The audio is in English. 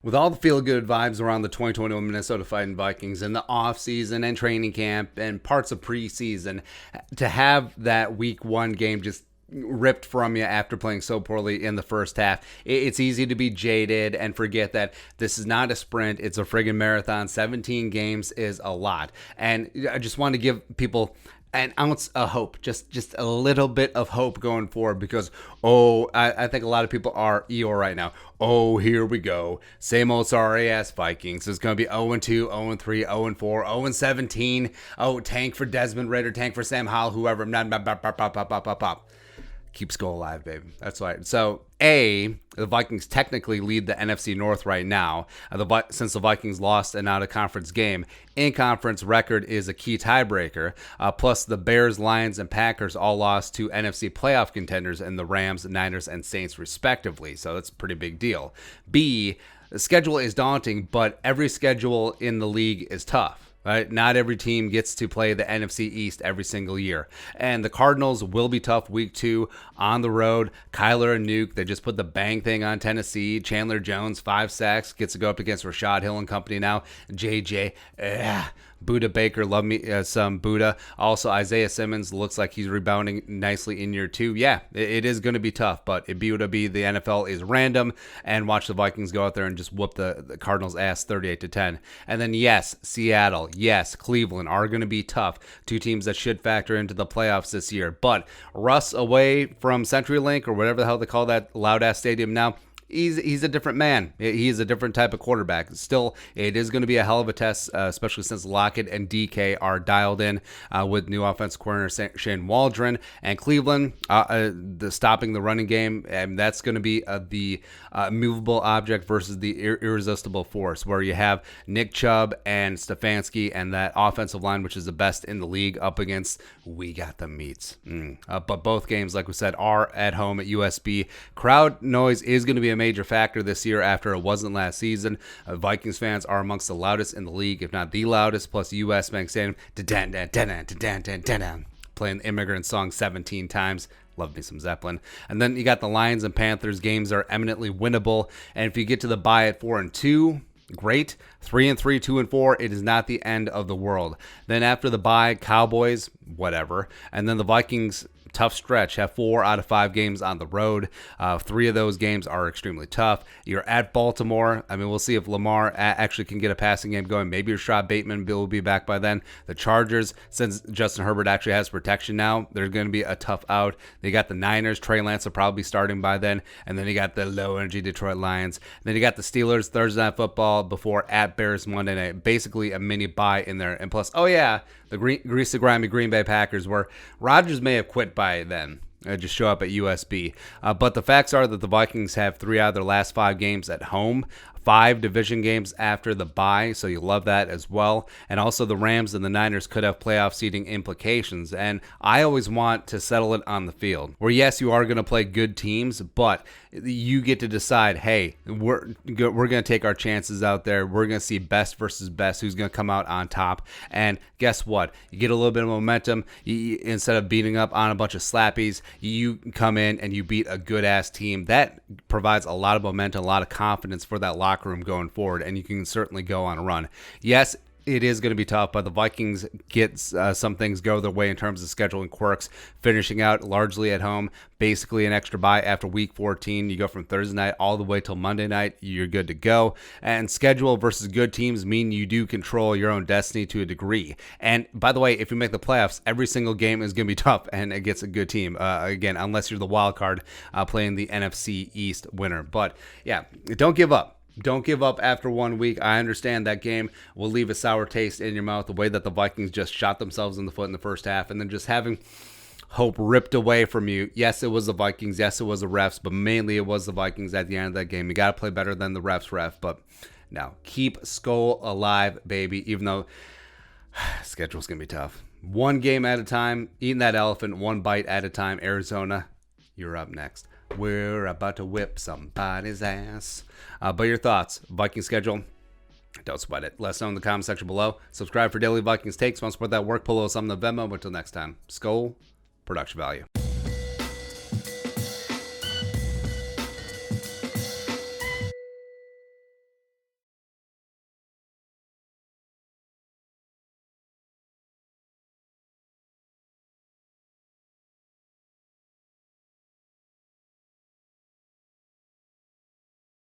With all the feel-good vibes around the 2021 Minnesota Fighting Vikings and the offseason and training camp and parts of preseason, to have that week one game just ripped from you after playing so poorly in the first half, it's easy to be jaded and forget that this is not a sprint, it's a friggin' marathon. 17 games is a lot. And I just want to give people an ounce of hope, just a little bit of hope going forward, because I think a lot of people are Eeyore right now. Here we go, same old sorry ass Vikings. It's gonna be 0-2, 0-3, 0-4, 0-17. Tank for Desmond Ridder, tank for Sam Howell, whoever. Keep Skull alive, baby. That's right. So, the Vikings technically lead the NFC North right now. Since the Vikings lost an out-of-conference game, in-conference record is a key tiebreaker. Plus, the Bears, Lions, and Packers all lost to NFC playoff contenders in the Rams, Niners, and Saints, respectively. So that's a pretty big deal. The schedule is daunting, but every schedule in the league is tough. Right? Not every team gets to play the NFC East every single year. And the Cardinals will be tough week 2 on the road. Kyler and Nuke, they just put the bang thing on Tennessee. Chandler Jones, 5 sacks, gets to go up against Rashad Hill and company now. JJ, Buda Baker, love me some Buda. Also, Isaiah Simmons looks like he's rebounding nicely in year 2. Yeah, it is going to be tough, but it would be the NFL is random, and watch the Vikings go out there and just whoop the Cardinals' ass 38-10. And then, yes, Seattle, yes, Cleveland are going to be tough. 2 teams that should factor into the playoffs this year. But Russ away from CenturyLink, or whatever the hell they call that loud-ass stadium now, He's a different man. He's a different type of quarterback. Still, it is going to be a hell of a test, especially since Lockett and DK are dialed in with new offensive coordinator Shane Waldron. And Cleveland, stopping the running game, and that's going to be the movable object versus the irresistible force, where you have Nick Chubb and Stefanski and that offensive line, which is the best in the league, up against we got the meats. But both games, like we said, are at home at USB. Crowd noise is going to be a major factor this year after it wasn't last season. Vikings fans are amongst the loudest in the league, if not the loudest, plus US Bank Stadium playing the Immigrant Song 17 times. Love me some Zeppelin. And then you got the Lions and Panthers. Games are eminently winnable, and if you get to the bye at 4-2, great. 3-3, 2-4, it is not the end of the world. Then after the bye, Cowboys, whatever. And then the Vikings, tough stretch, have 4 out of 5 games on the road. 3 of those games are extremely tough. You're at Baltimore. I mean, we'll see if Lamar actually can get a passing game going. Maybe Rashad Bateman will be back by then. The Chargers, since Justin Herbert actually has protection now, they're going to be a tough out. They got the Niners. Trey Lance will probably be starting by then. And then you got the low-energy Detroit Lions. Then you got the Steelers Thursday Night Football before at Bears Monday night. Basically a mini bye in there. And plus, the greasy, grimy Green Bay Packers, where Rodgers may have quit by then. Just show up at USB. But the facts are that the Vikings have 3 out of their last 5 games at home. 5 division games after the bye, so you love that as well. And also the Rams and the Niners could have playoff seeding implications. And I always want to settle it on the field, where yes, you are going to play good teams, but you get to decide, hey, we're going to take our chances out there. We're going to see best versus best, who's going to come out on top. And guess what? You get a little bit of momentum. Instead of beating up on a bunch of slappies, you come in and you beat a good-ass team. That provides a lot of momentum, a lot of confidence for that locker room going forward, and you can certainly go on a run. Yes, it is going to be tough, but the Vikings get some things go their way in terms of scheduling quirks, finishing out largely at home, basically an extra bye after week 14. You go from Thursday night all the way till Monday night, you're good to go. And schedule versus good teams mean you do control your own destiny to a degree. And by the way, if you make the playoffs, every single game is going to be tough and it gets a good team. Again, unless you're the wild card playing the NFC East winner. But yeah, don't give up. Don't give up after 1 week. I understand that game will leave a sour taste in your mouth, the way that the Vikings just shot themselves in the foot in the first half, and then just having hope ripped away from you. Yes, it was the Vikings. Yes, it was the refs, but mainly it was the Vikings at the end of that game. You got to play better than the refs ref, but now keep Skull alive, baby, even though schedule's going to be tough. 1 game at a time, eating that elephant 1 bite at a time. Arizona, you're up next. We're about to whip somebody's ass. But your thoughts, Viking schedule, don't sweat it. Let us know in the comment section below. Subscribe for daily Vikings takes. Want to support that work, pull us on the Venmo. Until next time, Skull, production value.